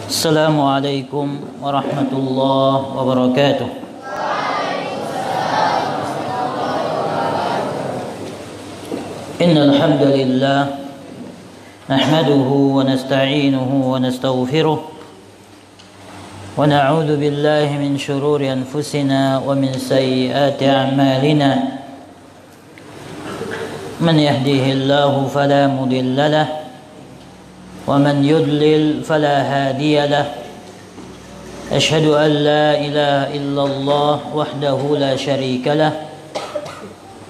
Assalamualaikum warahmatullahi wabarakatuh. Innal hamdalillah nahmaduhu wa nasta'inuhu wa nastaghfiruh wa na'udzu billahi min shururi anfusina wa min sayyiati a'malina. Man yahdihillahu fala mudilla lahu ومن يضلل فلا هادي له أشهد أن لا إله إلا الله وحده لا شريك له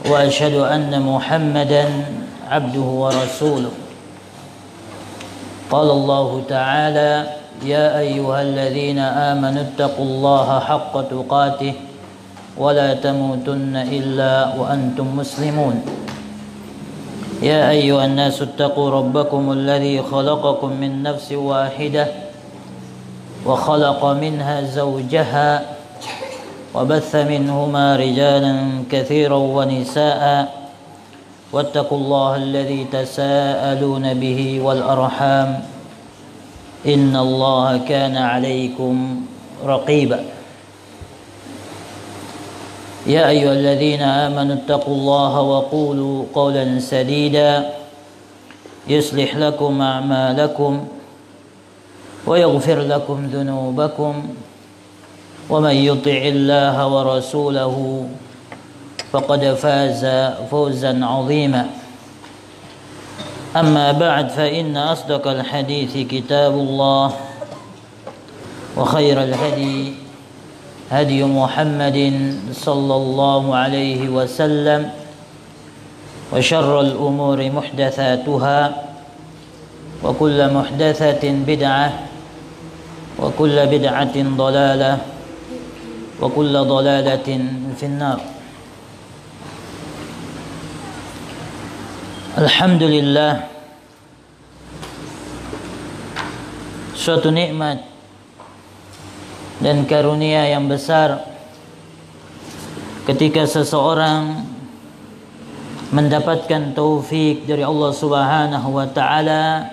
وأشهد أن محمدا عبده ورسوله. قال الله تعالى يا أيها الذين آمنوا اتقوا الله حق تقاته ولا تموتن إلا وأنتم مسلمون. يا أيها الناس اتقوا ربكم الذي خلقكم من نفس واحدة وخلق منها زوجها وبث منهما رجالا كثيرا ونساء واتقوا الله الذي تساءلون به والأرحام إن الله كان عليكم رقيبا. يا أيها الذين آمنوا اتقوا الله وقولوا قولا سديدا يصلح لكم أعمالكم ويغفر لكم ذنوبكم ومن يطع الله ورسوله فقد فاز فوزا عظيما. أما بعد فإن أصدق الحديث كتاب الله وخير الهدي هدي محمد صلى الله عليه وسلم وشر الأمور محدثاتها وكل محدثة بدعة وكل بدعة ضلالة وكل ضلالة في النار. Alhamdulillah, suatu nikmat dan karunia yang besar ketika seseorang mendapatkan taufik dari Allah Subhanahu wa taala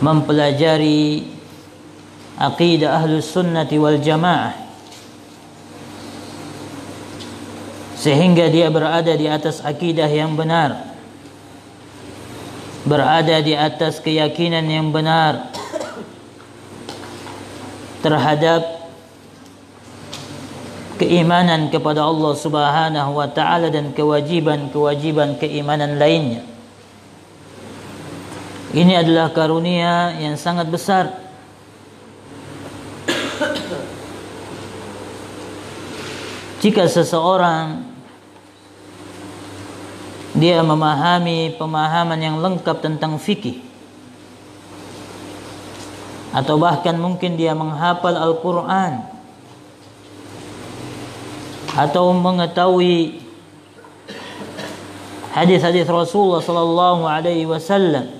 mempelajari aqidah Ahlus Sunnati wal Jamaah sehingga dia berada di atas akidah yang benar, berada di atas keyakinan yang benar terhadap keimanan kepada Allah Subhanahu wa taala dan kewajiban-kewajiban keimanan lainnya. Ini adalah karunia yang sangat besar. Jika seseorang dia memahami pemahaman yang lengkap tentang fikih, atau bahkan mungkin dia menghafal Al-Quran atau mengetahui hadis-hadis Rasulullah sallallahu alaihi wasallam,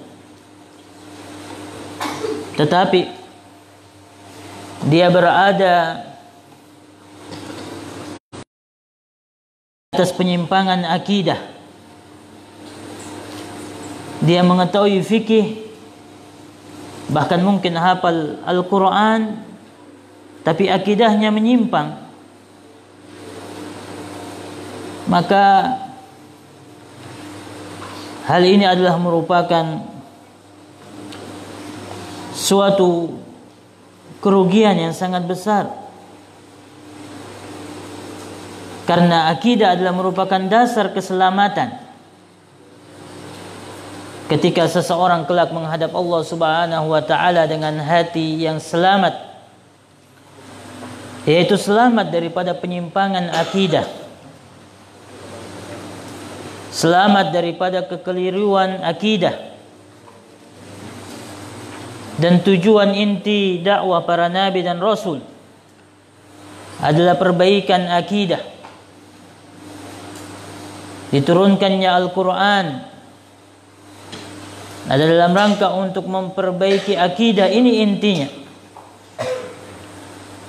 tetapi dia berada atas penyimpangan akidah, dia mengetahui fikih, bahkan mungkin hafal Al-Quran, tapi akidahnya menyimpang, maka hal ini adalah merupakan suatu kerugian yang sangat besar, karena akidah adalah merupakan dasar keselamatan. Ketika seseorang kelak menghadap Allah Subhanahu wa taala dengan hati yang selamat, yaitu selamat daripada penyimpangan akidah, selamat daripada kekeliruan akidah, dan tujuan inti dakwah para nabi dan rasul adalah perbaikan akidah. Diturunkannya Al-Quran ada dalam rangka untuk memperbaiki akidah, ini intinya.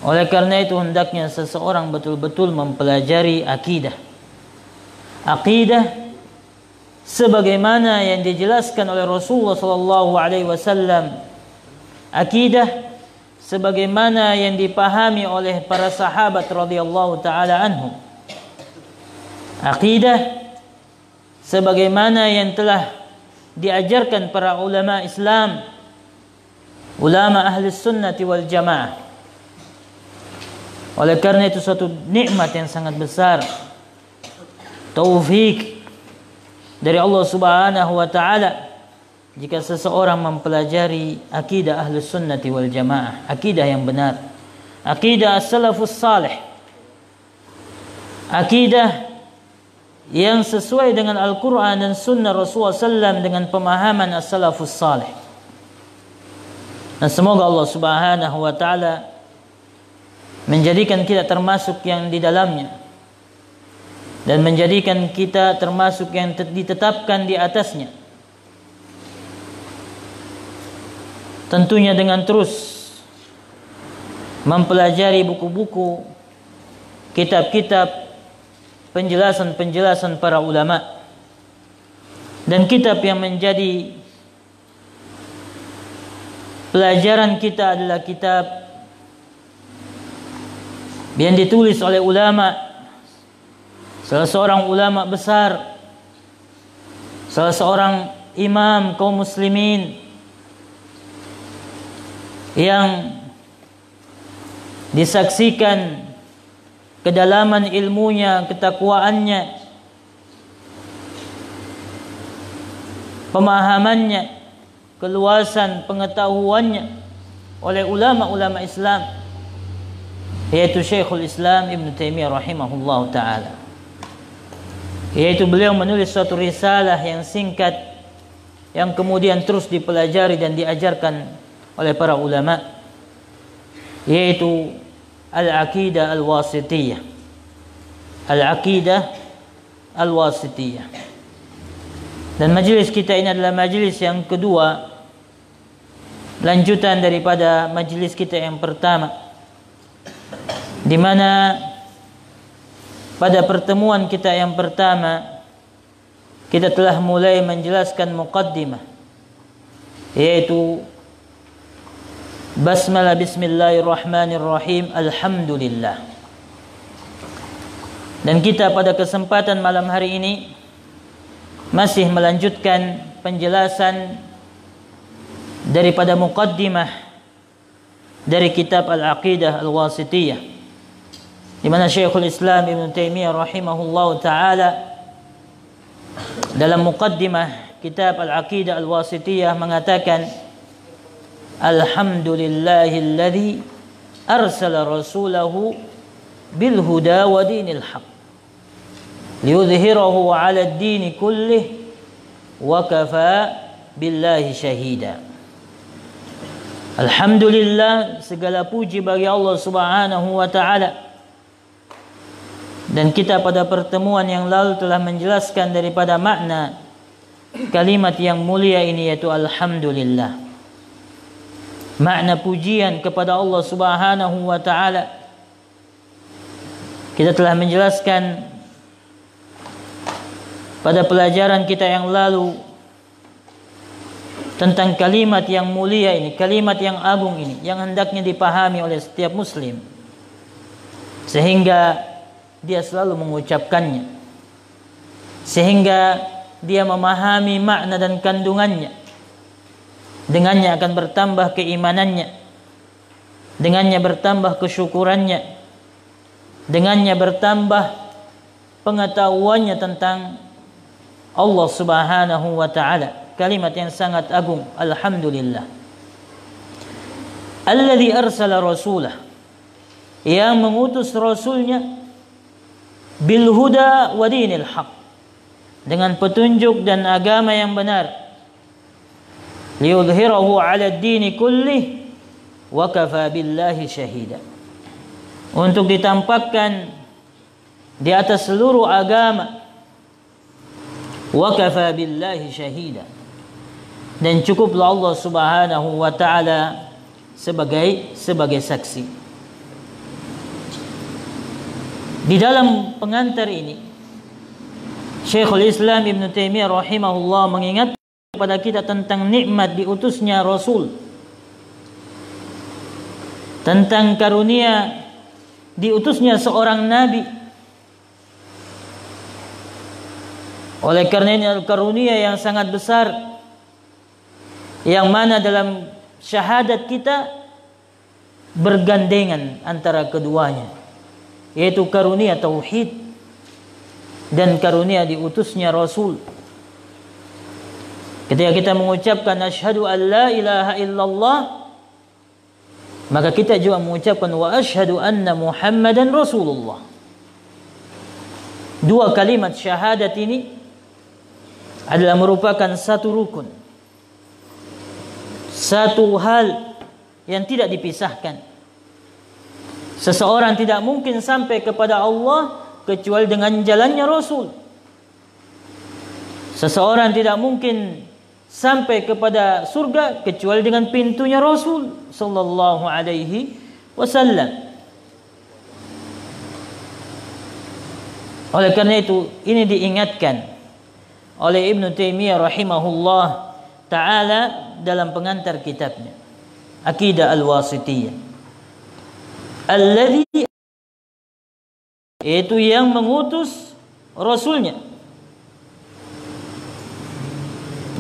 Oleh karena itu hendaknya seseorang betul-betul mempelajari akidah. Akidah sebagaimana yang dijelaskan oleh Rasulullah sallallahu alaihi wasallam akidah sebagaimana yang dipahami oleh para sahabat radhiyallahu taala anhum. Akidah sebagaimana yang telah diajarkan para ulama Islam, ulama ahli sunnati wal jamaah. Oleh karena itu suatu nikmat yang sangat besar, taufik dari Allah Subhanahu wa taala jika seseorang mempelajari akidah ahli sunnati wal jamaah, akidah yang benar, akidah as-salafus salih, akidah yang sesuai dengan Al-Quran dan Sunnah Rasulullah SAW dengan pemahaman as-salafus salih. Dan semoga Allah Subhanahu wa taala menjadikan kita termasuk yang di dalamnya dan menjadikan kita termasuk yang ditetapkan di atasnya. Tentunya dengan terus mempelajari buku-buku, kitab-kitab, penjelasan-penjelasan para ulama, dan kitab yang menjadi pelajaran kita adalah kitab yang ditulis oleh ulama, salah seorang ulama besar, salah seorang imam kaum muslimin yang disaksikan kedalaman ilmunya, ketakwaannya, pemahamannya, keluasan pengetahuannya oleh ulama-ulama Islam, yaitu Syekhul Islam Ibn Taimiyah rahimahullah ta'ala. Yaitu beliau menulis suatu risalah yang singkat yang kemudian terus dipelajari dan diajarkan oleh para ulama, yaitu Al-Aqidah Al-Wasitiyah. Al-Aqidah Al-Wasitiyah. Dan majlis kita ini adalah majlis yang kedua, lanjutan daripada majlis kita yang pertama, di mana pada pertemuan kita yang pertama kita telah mulai menjelaskan muqaddimah, yaitu basmalah bismillahirrahmanirrahim, alhamdulillah. Dan kita pada kesempatan malam hari ini masih melanjutkan penjelasan daripada muqaddimah dari kitab Al-Aqidah Al-Wasitiyah, di mana Syekhul Islam Ibn Taimiyah rahimahullahu taala dalam muqaddimah kitab Al-Aqidah Al-Wasitiyah mengatakan, alhamdulillahilladzi arsala rasulahu bil huda wa dinil haq liyudhhirahu 'ala ad-din kullih wa kafa billahi syahida. Alhamdulillah, segala puji bagi Allah Subhanahu wa taala. Dan kita pada pertemuan yang lalu telah menjelaskan daripada makna kalimat yang mulia ini, yaitu alhamdulillah. Makna pujian kepada Allah Subhanahu wa taala. Kita telah menjelaskan pada pelajaran kita yang lalu tentang kalimat yang mulia ini, kalimat yang agung ini, yang hendaknya dipahami oleh setiap muslim sehingga dia selalu mengucapkannya, sehingga dia memahami makna dan kandungannya. Dengannya akan bertambah keimanannya, dengannya bertambah kesyukurannya, dengannya bertambah pengetahuannya tentang Allah Subhanahu wa taala. Kalimat yang sangat agung, alhamdulillah. Alladzi arsala rasulah, yang mengutus rasulnya, bil huda wa dinil haq, dengan petunjuk dan agama yang benar, liyudhhirahu 'ala ad-din kullih wa kafa billahi syahida, untuk ditampakkan di atas seluruh agama, wa kafa billahi syahida, dan cukuplah Allah Subhanahu wa taala sebagai saksi. Di dalam pengantar ini Syekhul Islam Ibn Taimiyah rahimahullah mengingatkan kepada kita tentang nikmat diutusnya Rasul, tentang karunia diutusnya seorang nabi. Oleh karena ini karunia yang sangat besar, yang mana dalam syahadat kita bergandengan antara keduanya, yaitu karunia tauhid dan karunia diutusnya Rasul. Ketika kita mengucapkan asyhadu an la ilaha illallah, maka kita juga mengucapkan wa asyhadu anna Muhammadan Rasulullah. Dua kalimat syahadat ini adalah merupakan satu rukun, satu hal yang tidak dipisahkan. Seseorang tidak mungkin sampai kepada Allah kecuali dengan jalannya Rasul. Seseorang tidak mungkin sampai kepada surga kecuali dengan pintunya Rasul sallallahu alaihi wasallam. Oleh karena itu ini diingatkan oleh Ibnu Taimiyah rahimahullah taala dalam pengantar kitabnya Aqidah Al-Wasithiyah. Alladzi, itu yang mengutus Rasulnya.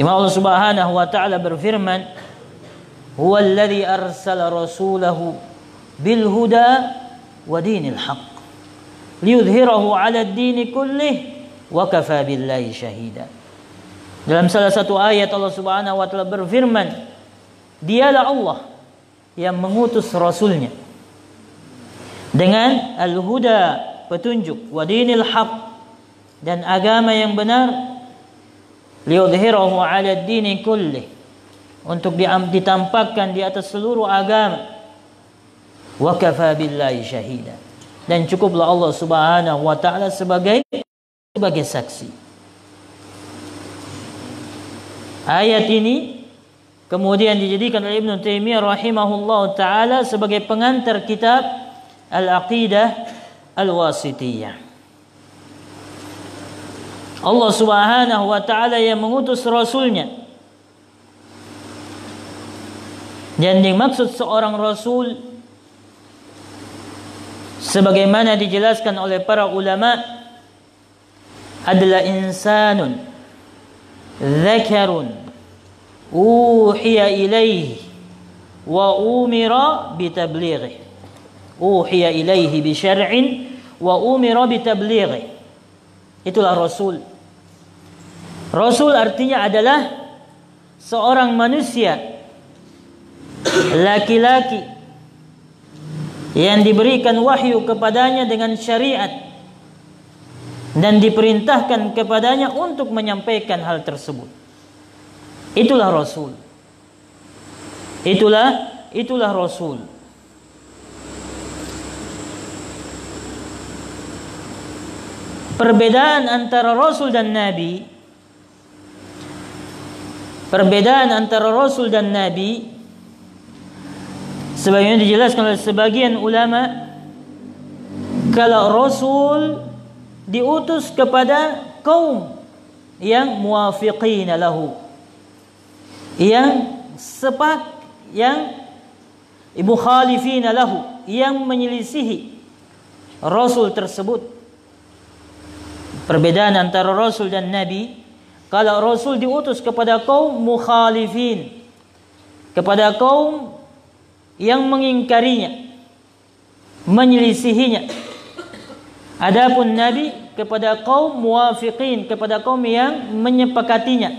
Imam Allah Subhanahu wa taala berfirman, "Huwallazi arsala rasulahu bil huda wa dinil haqq liyudhhirahu 'ala ad-din kullih wa kafa billahi syahida." Dalam salah satu ayat Allah Subhanahu wa taala berfirman, dialah Allah yang mengutus Rasulnya dengan al-huda, petunjuk, wa dinil haqq, dan agama yang benar, liyudhhirahu 'ala ad-din kullih, untuk ditampakkan di atas seluruh agama, wa kafa billahi syahida, dan cukuplah Allah Subhanahu wa taala sebagai saksi. Ayat ini kemudian dijadikan oleh Ibnu Taimiyah rahimahullah taala sebagai pengantar kitab Al-Aqidah Al-Wasithiyah. Allah Subhanahu wa taala yang mengutus Rasulnya. Dan dimaksud seorang Rasul sebagaimana dijelaskan oleh para ulama adalah insanun dzakarun uhiya ilaihi wa umira bitablighi. Uhiya ilaihi bi syar'in wa umira bitablighi. Itulah Rasul. Rasul artinya adalah seorang manusia laki-laki yang diberikan wahyu kepadanya dengan syariat dan diperintahkan kepadanya untuk menyampaikan hal tersebut. Itulah Rasul. Itulah Rasul. Perbedaan antara Rasul dan Nabi, sebagaimana dijelaskan oleh sebagian ulama, kalau Rasul diutus kepada kaum yang muwafiqina lahu, yang mukhalifina lahu, yang menyelisihi Rasul tersebut. Perbedaan antara Rasul dan Nabi, kalau Rasul diutus kepada kaum mukhalifin, kepada kaum yang mengingkarinya, menyelisihinya. Adapun Nabi kepada kaum muwafiqin, kepada kaum yang menyepakatinya.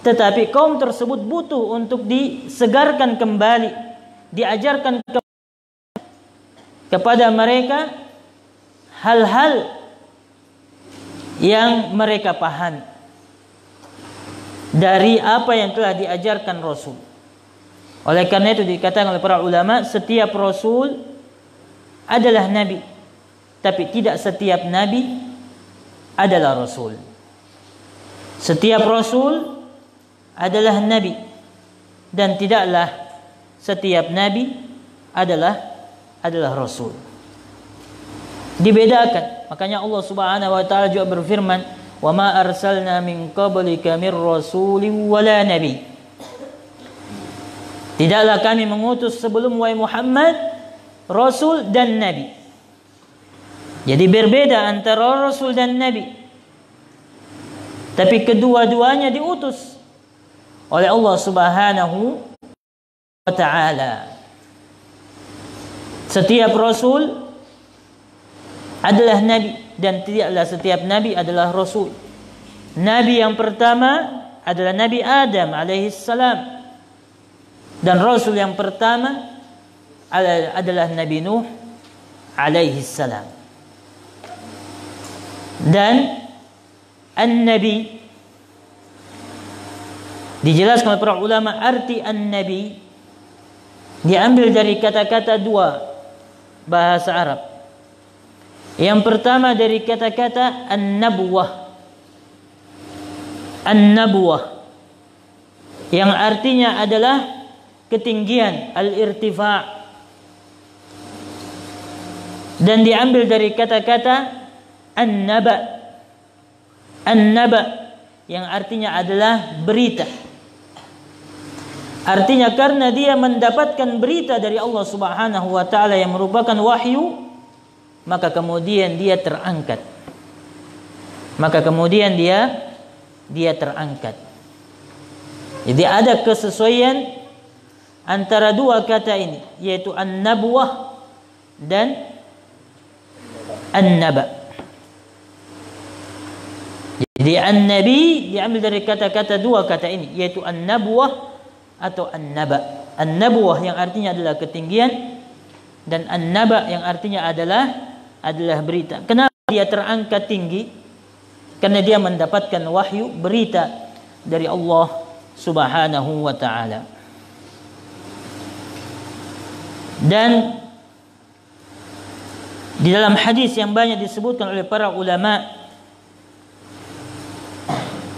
Tetapi kaum tersebut butuh untuk disegarkan kembali, diajarkan kepada mereka hal-hal yang mereka pahami dari apa yang telah diajarkan Rasul. Oleh karena itu dikatakan oleh para ulama, setiap Rasul adalah Nabi, tapi tidak setiap Nabi adalah Rasul. Setiap Rasul adalah Nabi, dan tidaklah setiap Nabi adalah Rasul. Dibedakan. Makanya Allah Subhanahu wa taala juga berfirman, "Wa ma arsalna min qablika mir rasulin wala nabi Tidaklah kami mengutus sebelum wahai Muhammad Rasul dan Nabi. Jadi berbeda antara Rasul dan Nabi. Tapi kedua-duanya diutus oleh Allah Subhanahu wa ta'ala. Setiap Rasul adalah Nabi, dan tidaklah setiap Nabi adalah Rasul. Nabi yang pertama adalah Nabi Adam alaihissalam, dan Rasul yang pertama adalah Nabi Nuh alaihissalam. Dan An-Nabi dijelaskan oleh para ulama, arti An-Nabi diambil dari kata-kata dua bahasa Arab. Yang pertama dari kata-kata An-Nabuwah. An-Nabuwah yang artinya adalah ketinggian, al-irtifa', dan diambil dari kata-kata an-naba. An-naba yang artinya adalah berita. Artinya karena dia mendapatkan berita dari Allah Subhanahu wa ta'ala yang merupakan wahyu, maka kemudian dia terangkat. Dia terangkat. Jadi ada kesesuaian antara dua kata ini, yaitu an-nabuwah dan an-naba. Jadi an-nabi diambil dari kata-kata dua kata ini, yaitu an-nabuwah atau an-naba. An-nabuwah yang artinya adalah ketinggian, dan an-naba yang artinya adalah berita. Kenapa dia terangkat tinggi? Karena dia mendapatkan wahyu, berita dari Allah Subhanahu wa ta'ala. Dan di dalam hadis yang banyak disebutkan oleh para ulama,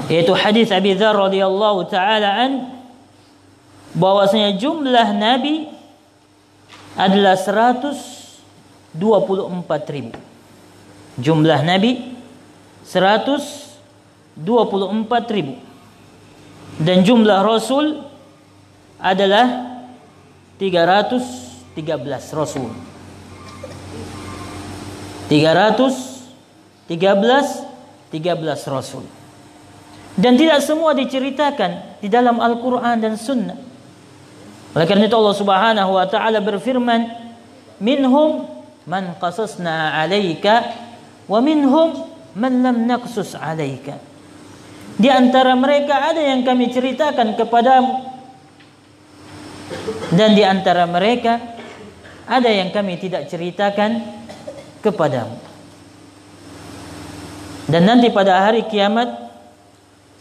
yaitu hadis Abi Dzar radhiyallahu taala an, bahwasanya jumlah nabi adalah 124.000. Jumlah nabi 124.000, dan jumlah rasul adalah 313 rasul. 313 rasul. Dan tidak semua diceritakan di dalam Al-Quran dan Sunnah. Oleh karena itu Allah Subhanahu wa ta'ala berfirman, minhum man qasasna 'alaika wa minhum man lam naqsus 'alaika. Di antara mereka ada yang kami ceritakan kepadamu, dan di antara mereka ada yang kami tidak ceritakan kepadamu. Dan nanti pada hari kiamat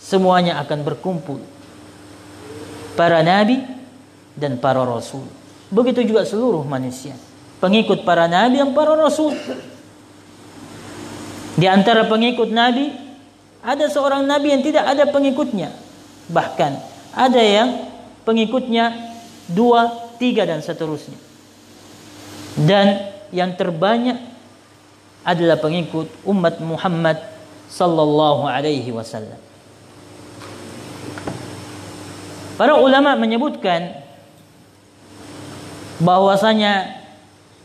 semuanya akan berkumpul, para nabi dan para rasul. Begitu juga seluruh manusia, pengikut para nabi dan para rasul. Di antara pengikut nabi ada seorang nabi yang tidak ada pengikutnya, bahkan ada yang pengikutnya 2, 3 dan seterusnya. Dan yang terbanyak adalah pengikut umat Muhammad sallallahu alaihi wasallam. Para ulama menyebutkan bahwasanya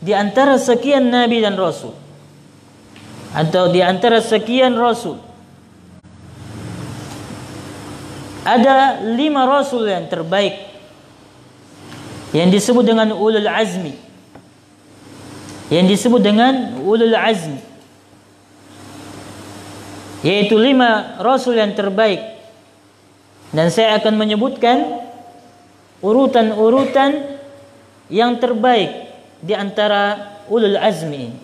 di antara sekian nabi dan rasul, atau di antara sekian rasul, ada 5 rasul yang terbaik yang disebut dengan ulul azmi. Yang disebut dengan ulul azmi, yaitu 5 rasul yang terbaik. Dan saya akan menyebutkan urutan-urutan yang terbaik di antara ulul azmi ini.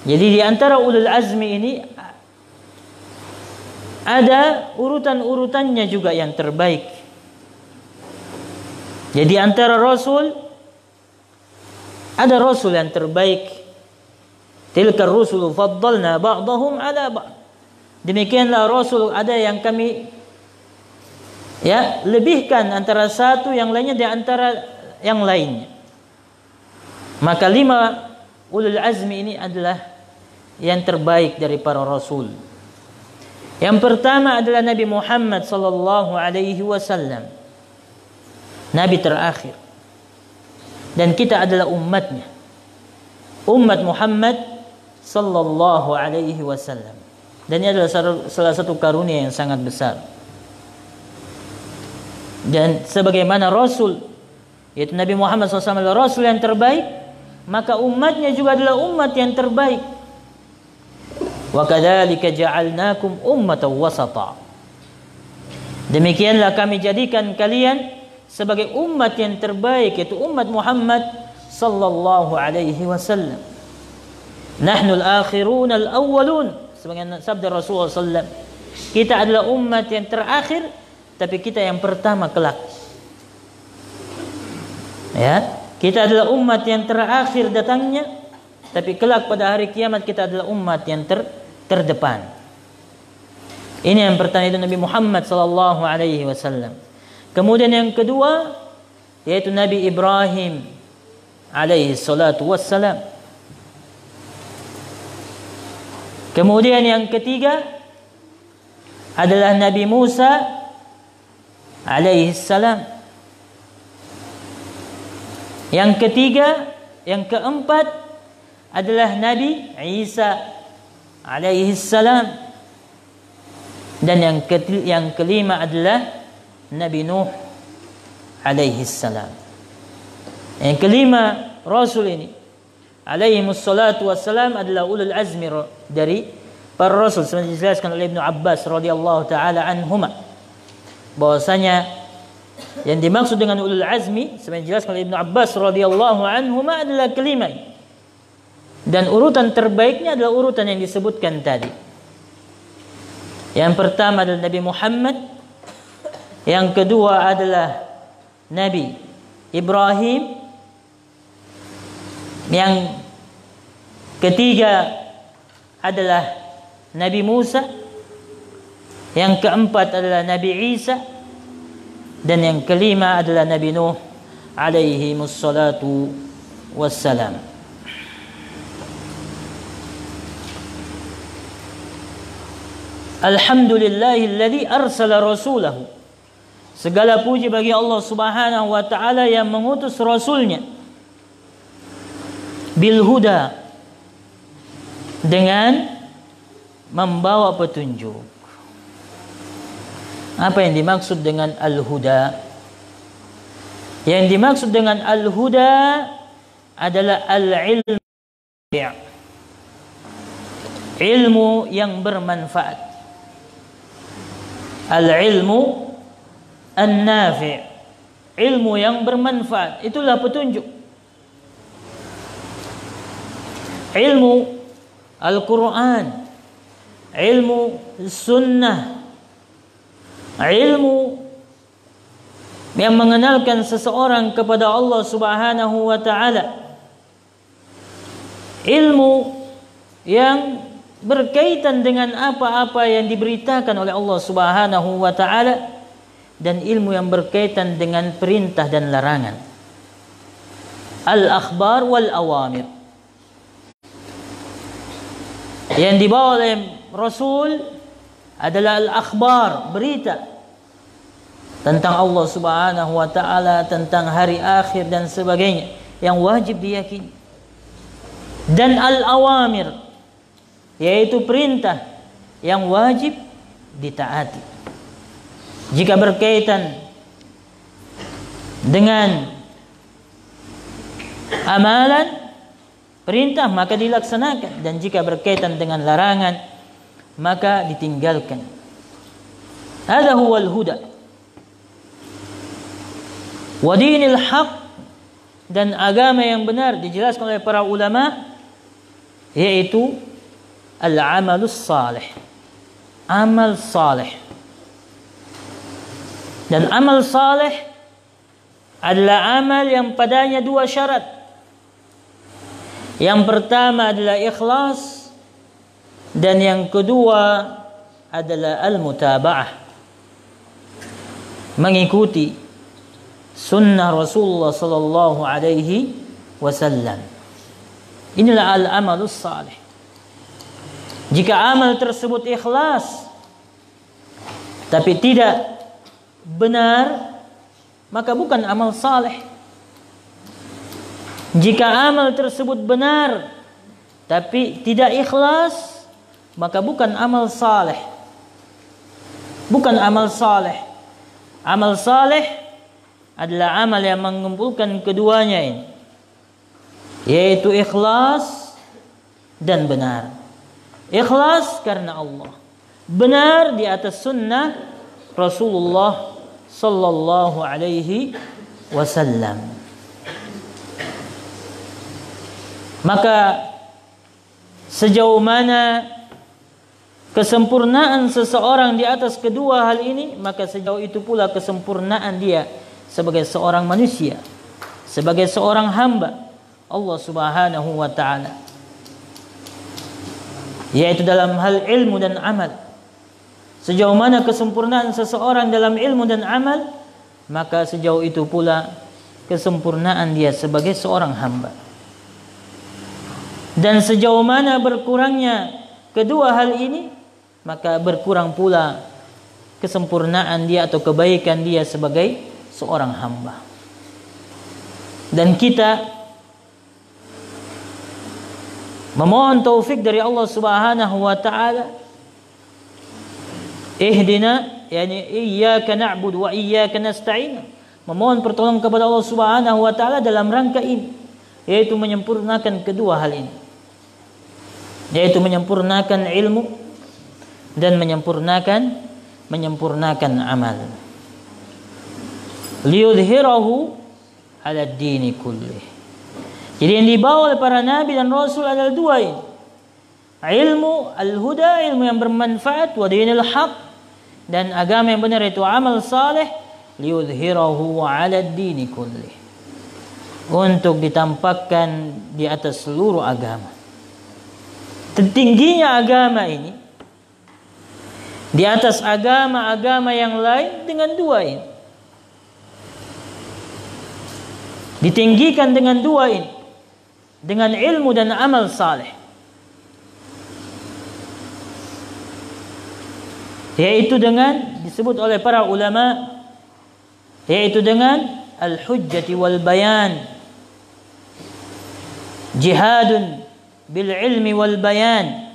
Jadi di antara ulul azmi ini ada urutan-urutannya juga yang terbaik. Jadi antara rasul ada rasul yang terbaik. Tilkar rusulu faddalna ba'dahum ala ba'd. Demikianlah rasul ada yang kami lebihkan antara satu yang lainnya di antara yang lainnya. Maka 5 ulul azmi ini adalah yang terbaik dari para rasul. Yang pertama adalah Nabi Muhammad sallallahu alaihi wasallam. nabi terakhir. Dan kita adalah umatnya. Umat Muhammad sallallahu alaihi wasallam. Dan ini adalah salah satu karunia yang sangat besar. Dan sebagaimana Rasul, yaitu Nabi Muhammad SAW adalah Rasul yang terbaik, maka umatnya juga adalah umat yang terbaik. Wa kadzalika ja'alnakum ummatan wasata. Demikianlah kami jadikan kalian sebagai umat yang terbaik, yaitu umat Muhammad sallallahu alaihi wasallam. Nahnu al-akhirun al-awwalun, sebagaimana sabda Rasulullah SAW, kita adalah umat yang terakhir, tapi kita yang pertama kelak. Ya, kita adalah umat yang terakhir datangnya, tapi kelak pada hari kiamat kita adalah umat yang terdepan. Ini yang pertama, itu Nabi Muhammad sallallahu alaihi wasallam. Kemudian yang kedua yaitu Nabi Ibrahim alaihi salatu wassalam. Kemudian yang ketiga adalah Nabi Musa alaihi salam. Yang ketiga, yang keempat adalah Nabi Isa alaihi salam. Dan yang kelima adalah Nabi Nuh alaihi salam. Yang kelima Rasul ini alaihi wassalatu wassalam adalah ulul azmi dari para Rasul, seperti dijelaskan oleh Ibnu Abbas radhiyallahu taala anhuma, bahwasanya yang dimaksud dengan ulul azmi seperti dijelaskan oleh Ibnu Abbas radhiyallahu anhuma adalah kelima. Dan urutan terbaiknya adalah urutan yang disebutkan tadi. Yang pertama adalah Nabi Muhammad, yang kedua adalah Nabi Ibrahim, yang ketiga adalah Nabi Musa, yang keempat adalah Nabi Isa, dan yang kelima adalah Nabi Nuh alaihi wassalatu wassalam. Alhamdulillahilladzi arsala rasulahu. Segala puji bagi Allah Subhanahu wa taala yang mengutus rasulnya bil huda, dengan membawa petunjuk. Apa yang dimaksud dengan al-huda? Yang dimaksud dengan al-huda adalah al-ilmu, ilmu yang bermanfaat. Al-ilmu an-nafi', ilmu yang bermanfaat, itulah petunjuk. Ilmu Al-Quran, ilmu sunnah, ilmu yang mengenalkan seseorang kepada Allah Subhanahu wa ta'ala, ilmu yang berkaitan dengan apa-apa yang diberitakan oleh Allah Subhanahu wa ta'ala, dan ilmu yang berkaitan dengan perintah dan larangan. Al-akhbar wal awamir, yang dibawa oleh Rasul adalah al-akhbar, berita tentang Allah Subhanahu wa ta'ala, tentang hari akhir dan sebagainya yang wajib diyakini. Dan al-awamir, yaitu perintah yang wajib ditaati. Jika berkaitan dengan amalan perintah maka dilaksanakan, dan jika berkaitan dengan larangan maka ditinggalkan. Hadza huwal huda wa dinil haq, dan agama yang benar dijelaskan oleh para ulama yaitu al-amalus salih, amal salih. Dan amal salih adalah amal yang padanya dua syarat. Yang pertama adalah ikhlas, dan yang kedua adalah al-mutaba'ah, mengikuti sunnah Rasulullah sallallahu alaihi wasallam. Inilah al-amalus salih. Jika amal tersebut ikhlas tapi tidak benar, maka bukan amal saleh. Jika amal tersebut benar tapi tidak ikhlas, maka bukan amal saleh. Bukan amal saleh. Amal saleh adalah amal yang mengumpulkan keduanya ini, yaitu ikhlas dan benar. Ikhlas karena Allah, benar di atas sunnah Rasulullah sallallahu alaihi wasallam. Maka sejauh mana kesempurnaan seseorang di atas kedua hal ini, maka sejauh itu pula kesempurnaan dia sebagai seorang manusia, sebagai seorang hamba Allah Subhanahu wa taala, yaitu dalam hal ilmu dan amal. Sejauh mana kesempurnaan seseorang dalam ilmu dan amal, maka sejauh itu pula kesempurnaan dia sebagai seorang hamba. Dan sejauh mana berkurangnya kedua hal ini, maka berkurang pula kesempurnaan dia atau kebaikan dia sebagai seorang hamba. Dan kita memohon taufik dari Allah Subhanahu wa taala. Ihdina, yani iyyaka na'budu wa iyyaka nasta'in. Memohon pertolongan kepada Allah Subhanahu wa taala dalam rangka ini, yaitu menyempurnakan kedua hal ini, yaitu menyempurnakan ilmu dan menyempurnakan amal. Liyudhhirahu 'ala ad-dini kullih. Jadi yang dibawa oleh para nabi dan rasul adalah dua ini. Ilmu al-huda, ilmu yang bermanfaat, wa dinil haq, dan agama yang benar itu amal saleh, liyudhhirahu 'ala ad-dini kullih. Untuk ditampakkan di atas seluruh agama. Tertingginya agama ini di atas agama-agama yang lain dengan dua ini. Ditinggikan dengan dua ini, dengan ilmu dan amal saleh, yaitu dengan disebut oleh para ulama, yaitu dengan al-hujjati wal bayan, jihadun bil ilmi wal bayan.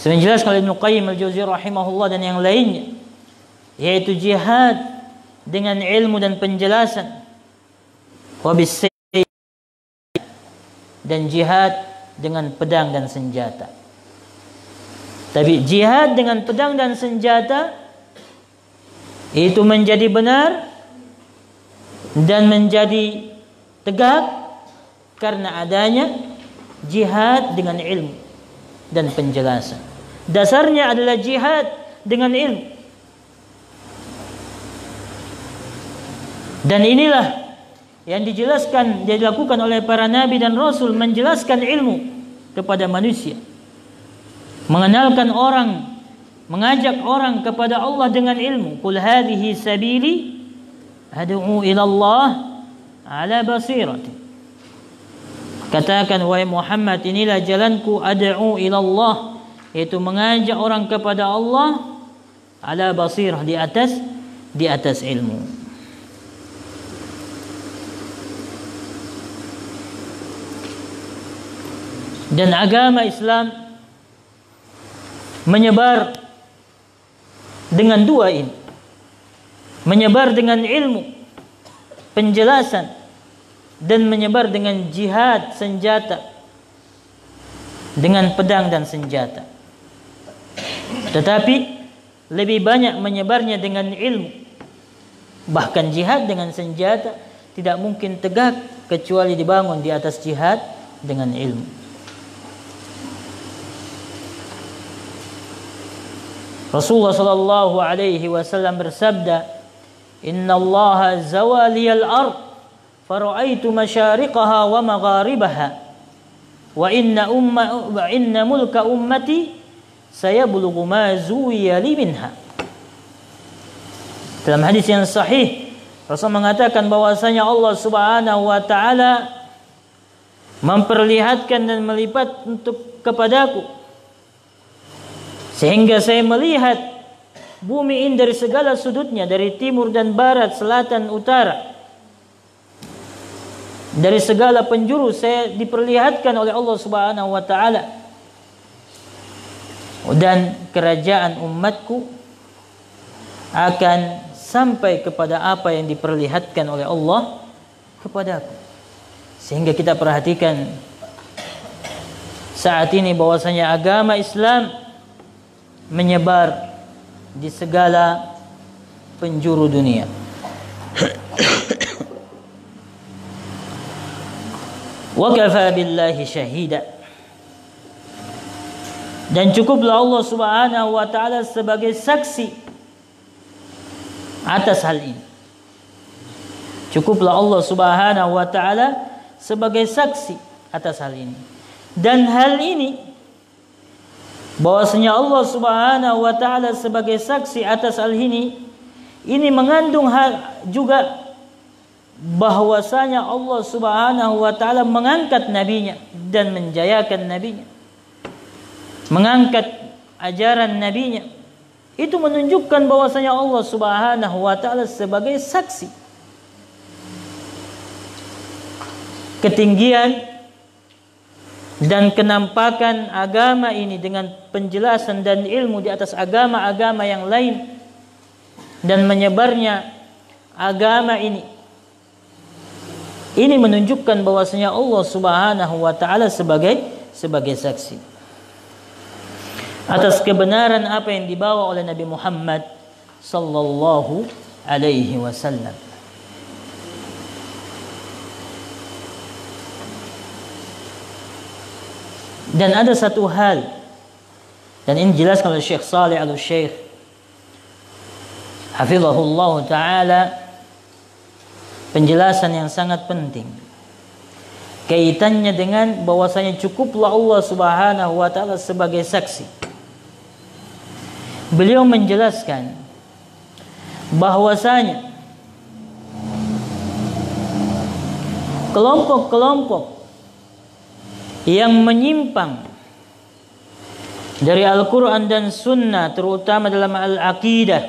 Semenjelaskan oleh Ibnu Qayyim al-Jauziyah rahimahullah dan yang lainnya, yaitu jihad dengan ilmu dan penjelasan, wabis, dan jihad dengan pedang dan senjata. Tapi jihad dengan pedang dan senjata itu menjadi benar dan menjadi tegak karena adanya jihad dengan ilmu dan penjelasan. Dasarnya adalah jihad dengan ilmu. Dan inilah yang dilakukan oleh para nabi dan rasul, menjelaskan ilmu kepada manusia, mengenalkan orang, mengajak orang kepada Allah dengan ilmu. Qul hadhihi sabili ad'u ila Allah ala basirati. Katakan wahai Muhammad, inilah jalanku, ad'u ila Allah, yaitu mengajak orang kepada Allah ala basirah, di atas ilmu. Dan agama Islam menyebar dengan dua ini, menyebar dengan ilmu, penjelasan, dan menyebar dengan jihad senjata, dengan pedang dan senjata. Tetapi lebih banyak menyebarnya dengan ilmu. Bahkan jihad dengan senjata tidak mungkin tegak kecuali dibangun di atas jihad dengan ilmu. Rasulullah sallallahu alaihi wasallam bersabda, "Inna Allah zawaliyal ard fara'aitu masyariqaha wa magharibaha wa inna mulka ummati sayablughu ma zuwiya li minha." Dalam hadis yang sahih, Rasul mengatakan bahwasanya Allah Subhanahu wa taala memperlihatkan dan melipat untuk kepadaku, sehingga saya melihat bumi ini dari segala sudutnya, dari timur dan barat, selatan, utara, dari segala penjuru saya diperlihatkan oleh Allah Subhanahu wa taala, dan kerajaan umatku akan sampai kepada apa yang diperlihatkan oleh Allah kepadaku. Sehingga kita perhatikan saat ini bahwasanya agama Islam menyebar di segala penjuru dunia. Wa kafa billahi syahida. Dan cukuplah Allah Subhanahu wa taala sebagai saksi atas hal ini. Cukuplah Allah Subhanahu wa taala sebagai saksi atas hal ini. Dan hal ini, bahwasanya Allah Subhanahu wa taala sebagai saksi atas hal ini mengandung hal juga bahwasanya Allah Subhanahu wa taala mengangkat nabinya dan menjayakan nabinya, mengangkat ajaran nabinya. Itu menunjukkan bahwasanya Allah Subhanahu wa taala sebagai saksi ketinggian dan kenampakan agama ini dengan penjelasan dan ilmu di atas agama-agama yang lain, dan menyebarnya agama ini menunjukkan bahwasanya Allah Subhanahu wa taala sebagai saksi atas kebenaran apa yang dibawa oleh Nabi Muhammad sallallahu alaihi wasallam. Dan ada satu hal, dan ini dijelaskan oleh Syekh Saleh Al-Syekh hafizahullah ta'ala, penjelasan yang sangat penting kaitannya dengan bahwasanya cukuplah Allah Subhanahu wa taala sebagai saksi. Beliau menjelaskan bahwasanya kelompok-kelompok yang menyimpang dari Al-Quran dan Sunnah, terutama dalam al-aqidah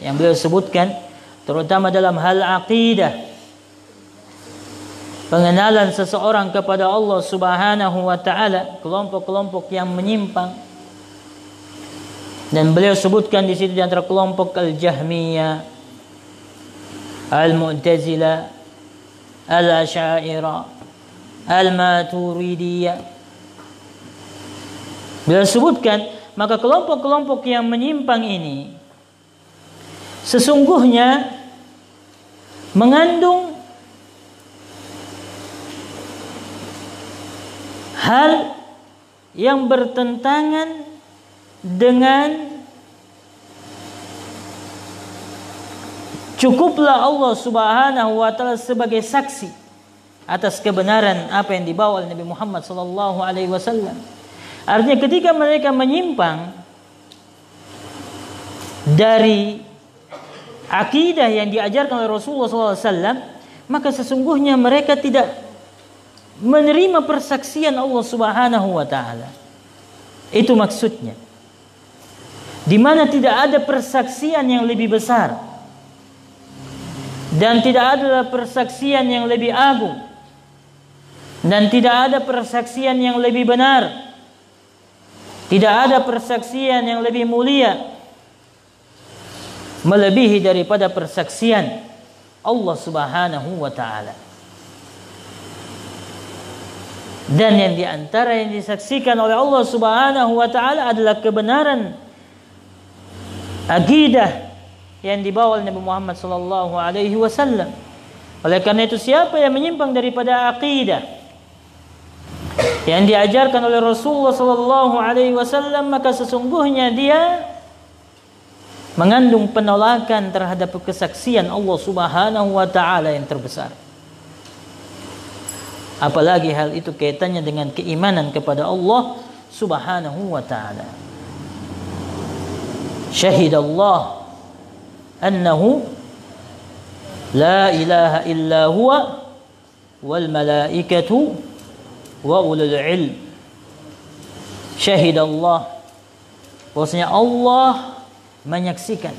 yang beliau sebutkan, terutama dalam hal aqidah, pengenalan seseorang kepada Allah Subhanahu wa ta'ala, kelompok-kelompok yang menyimpang. Dan beliau sebutkan di situ di antara kelompok Al-Jahmiyah, Al-Mu'tazilah, Al-Asy'ariyah, Al-Maturidiyah. Beliau sebutkan, maka kelompok-kelompok yang menyimpang ini sesungguhnya mengandung hal yang bertentangan dengan cukuplah Allah Subhanahu wa taala sebagai saksi atas kebenaran apa yang dibawa oleh Nabi Muhammad sallallahu alaihi wasallam. Artinya ketika mereka menyimpang dari akidah yang diajarkan oleh Rasulullah sallallahu alaihi wasallam, maka sesungguhnya mereka tidak menerima persaksian Allah Subhanahu wa taala. Itu maksudnya. Di mana tidak ada persaksian yang lebih besar dan tidak ada persaksian yang lebih agung dan tidak ada persaksian yang lebih benar, tidak ada persaksian yang lebih mulia melebihi daripada persaksian Allah Subhanahu wa taala. Dan yang diantara yang disaksikan oleh Allah Subhanahu wa taala adalah kebenaran akidah yang dibawa oleh Nabi Muhammad sallallahu alaihi wasallam. Oleh karena itu, siapa yang menyimpang daripada akidah yang diajarkan oleh Rasulullah sallallahu alaihi wasallam, maka sesungguhnya dia mengandung penolakan terhadap kesaksian Allah Subhanahu wa taala yang terbesar. Apalagi hal itu kaitannya dengan keimanan kepada Allah Subhanahu wa taala. Syahidallah annahu la ilaha illa huwa wal malaikatu wa ulul ilm. Syahidallah, bahwasanya Allah menyaksikan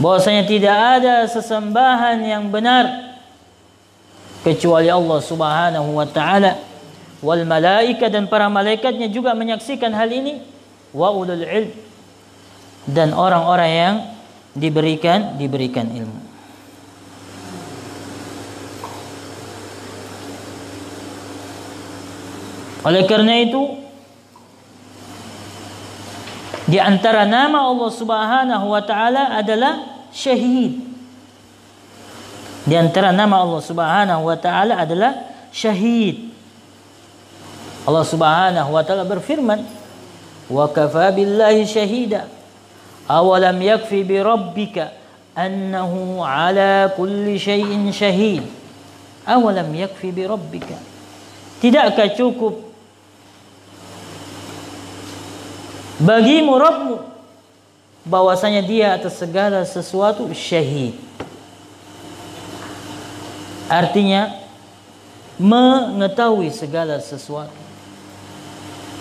bahwasanya tidak ada sesembahan yang benar kecuali Allah Subhanahu wa taala, wal malaika, dan para malaikatnya juga menyaksikan hal ini, wa ulul ilm, dan orang-orang yang diberikan ilmu. Oleh karena itu, di antara nama Allah Subhanahu wa taala adalah syahid. Di antara nama Allah Subhanahu wa taala adalah syahid. Allah Subhanahu wa taala berfirman, "Wa kafa billahi syahida. Awalam yakfi bi rabbika annahu ala kulli syai'in syahid." Awalam yakfi bi rabbika. Tidakkah cukup bagimu Rabbmu bahwasanya dia atas segala sesuatu syahid. Artinya mengetahui segala sesuatu,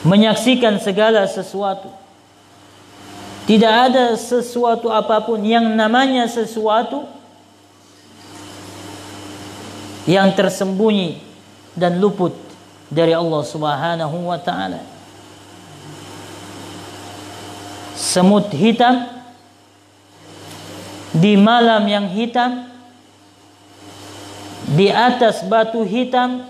menyaksikan segala sesuatu. Tidak ada sesuatu apapun yang namanya sesuatu yang tersembunyi dan luput dari Allah Subhanahu wa taala. Semut hitam di malam yang hitam, di atas batu hitam,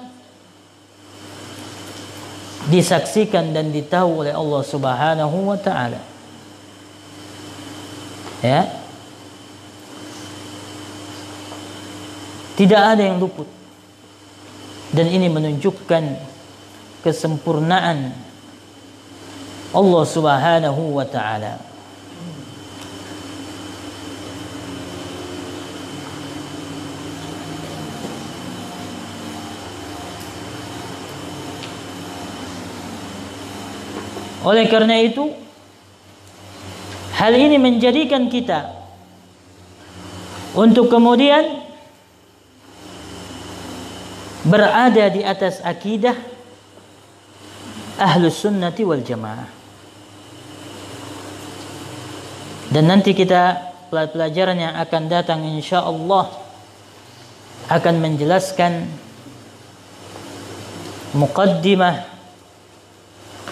disaksikan dan ditahu oleh Allah Subhanahu wa taala. Ya. Tidak ada yang luput. Dan ini menunjukkan kesempurnaan Allah Subhanahu wa taala. Oleh karena itu, hal ini menjadikan kita untuk kemudian berada di atas akidah Ahlus Sunnati wal Jamaah. Dan nanti kita pelajaran yang akan datang insyaallah akan menjelaskan muqaddimah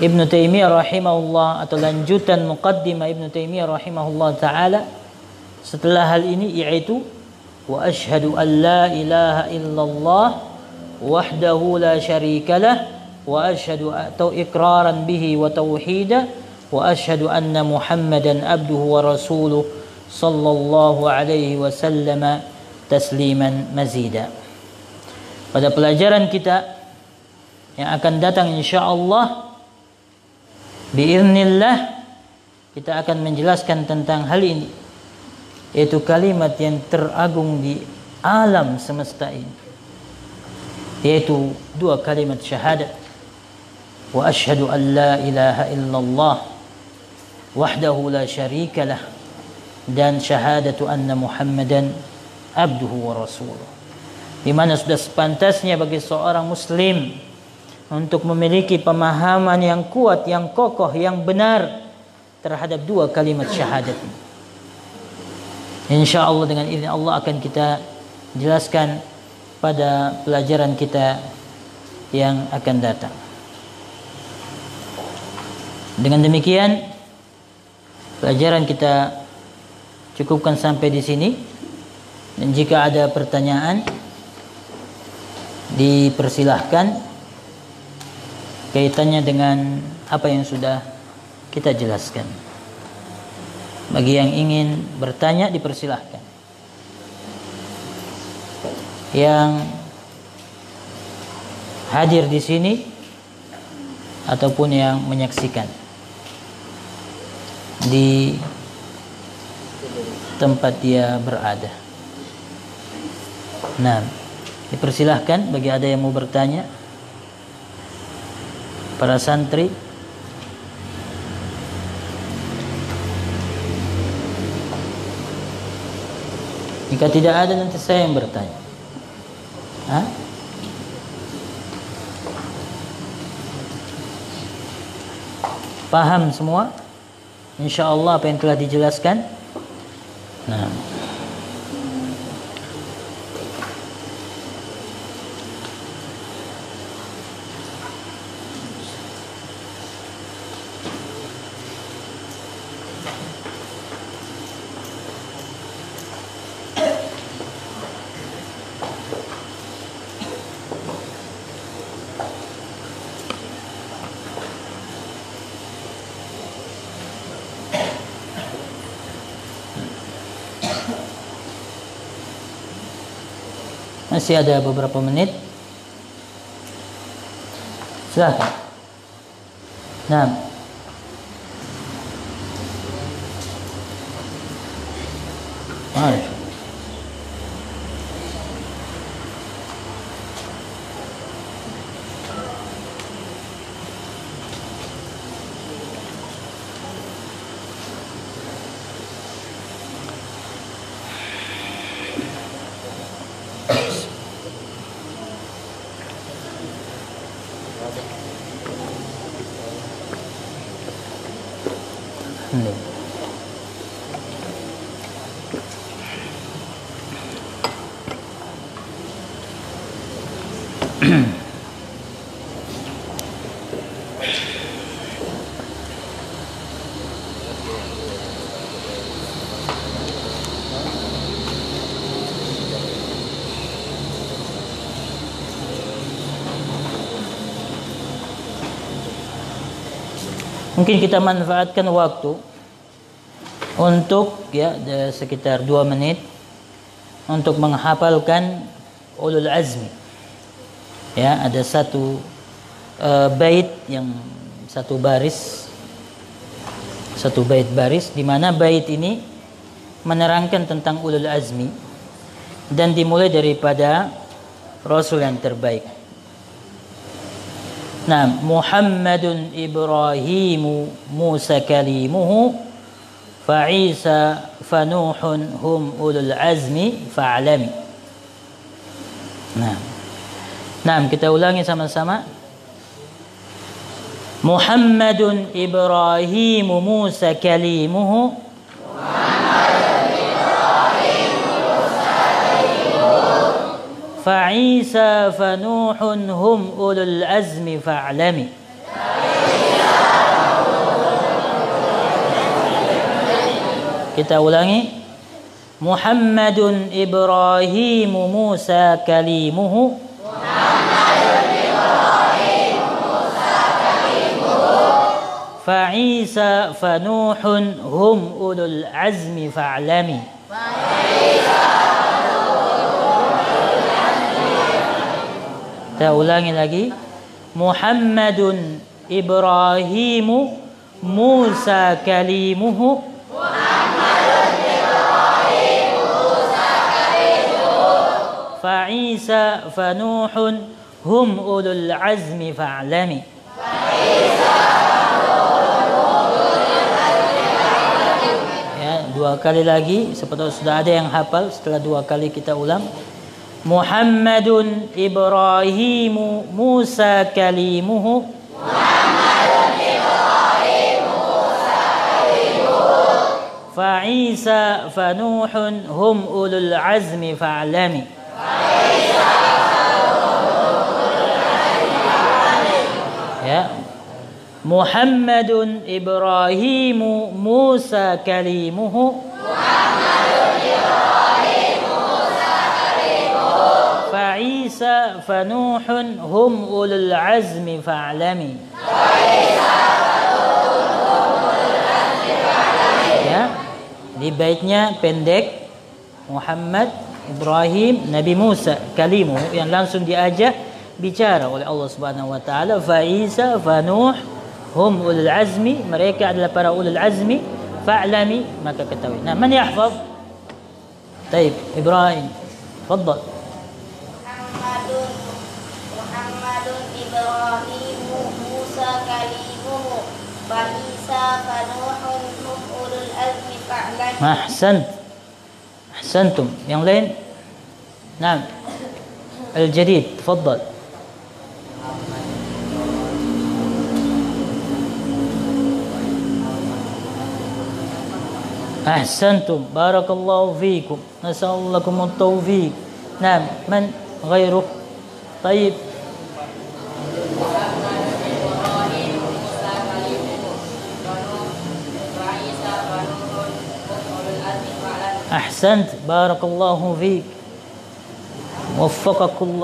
Ibnu Taimiyah rahimahullah, atau lanjutan muqaddimah Ibnu Taimiyah rahimahullah taala setelah hal ini, yaitu wa asyhadu an la ilaha illallah wahdahu la syarikalah wa asyhadu, atau iqraran bihi wa tauhida, wa asyhadu anna Muhammadan abduhu wa rasuluh sallallahu alaihi wasallam tasliman mazida. Pada pelajaran kita yang akan datang insyaallah biiznillah, kita akan menjelaskan tentang hal ini, yaitu kalimat yang teragung di alam semesta ini, yaitu dua kalimat syahadat, wa asyhadu an la ilaha illallah wahdahu la syarikalah, dan syahadatu anna Muhammadan abduhu wa rasuluh. Di mana sudah sepantasnya bagi seorang muslim untuk memiliki pemahaman yang kuat, yang kokoh, yang benar terhadap dua kalimat syahadat ini. InsyaAllah dengan izin Allah akan kita jelaskan pada pelajaran kita yang akan datang. Dengan demikian, pelajaran kita cukupkan sampai di sini. Dan jika ada pertanyaan, dipersilahkan kaitannya dengan apa yang sudah kita jelaskan. Bagi yang ingin bertanya, dipersilahkan. Yang hadir di sini ataupun yang menyaksikan di tempat dia berada. Nah, dipersilahkan bagi ada yang mau bertanya. Para santri, jika tidak ada nanti saya yang bertanya. Hah? Paham semua? insyaallah apa yang telah dijelaskan. Nah, masih ada beberapa menit. Silakan. Nah. Mari. Mungkin kita manfaatkan waktu untuk sekitar 2 menit untuk menghafalkan ulul azmi. Ya, ada satu bait yang satu bait baris di mana bait ini menerangkan tentang ulul azmi dan dimulai daripada Rasul yang terbaik. Nah, Muhammadun Ibrahimu Musa kalimuhu fa Isa fa Nuhun hum ulul azmi fa'lami. Nah, kita ulangi sama-sama. Muhammadun Ibrahimu Musa kalimuhu fa Isa fa Nuhun hum ulul azmi fa'lami. Kita ulangi. Muhammadun Ibrahimu Musa kalimuhu fa Isa fa Nuhun hum ulul azmi fa'lami. Kita ulangi lagi. Muhammadun Ibrahimu Musa kalimuhu fa Isa fa Nuhun hum ulul azmi fa'lami. Ya, 2 kali lagi. Seperti sudah ada yang hafal, setelah 2 kali kita ulang. Muhammadun Ibrahimu Musa kalimuhu fa Isa fa Nuhun hum ulul azmi fa'lami. Ya. Muhammadun Ibrahimu Musa kalimuhu fa Isa fa Nuhun hum ulul azmi fa'lami. Ya, di baitnya pendek. Muhammad, Ibrahim, Nabi Musa kalimu yang langsung diajak bicara oleh Allah Subhanahu wa taala. Fa Isa fa Nuh hum ulul azmi, mereka adalah para ulul azmi. Fa'lami, maka ketahui. Nah, man yahfaz? Taib, Ibrahim. Tafadhal. Muhammadun Ibrahimu Musa kalimuhu fa Isa fa Nuhun hum ulul azmi fa'lami. Ahsantum. Yang lain? Naam. Al-jadid, tafadhal. أحسنتم بارك الله فيكم نسأل لكم التوفيق. نعم من غيره؟ طيب أحسنت بارك الله فيك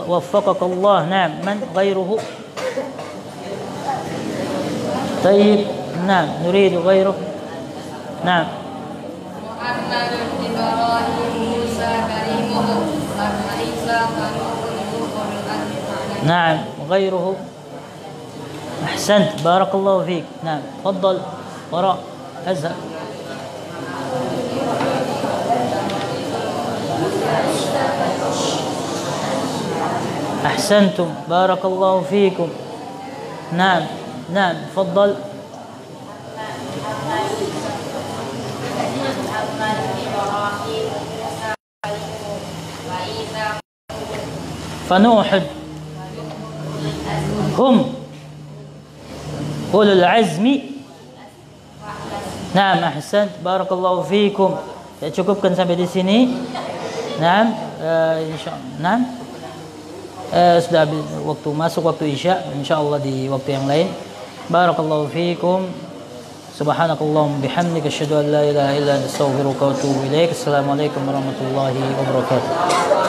وفقك الله. نعم من غيره؟ طيب نعم نريد غيره. نعم محمد إبراهيم موسى كريمه عيسى فنوح أولو العزم فاعلم. نعم غيره؟ أحسنت بارك الله فيك. نعم تفضل وراء أزهر. أحسنتم بارك الله فيكم. نعم نعم تفضل. فنوح هم أولو العزم. Naam, ahsant, barakallahu fiikum. Ya, cukupkan sampai di sini. Naam, insyaallah. Naam. Sudah habis waktu, masuk waktu Isya, insyaallah di waktu yang lain. Barakallahu fiikum. Subhanakallahumma bihamdika asyhadu an la ilaha illa anta astaghfiruka wa atubu ilaik. Assalamualaikum warahmatullahi wabarakatuh.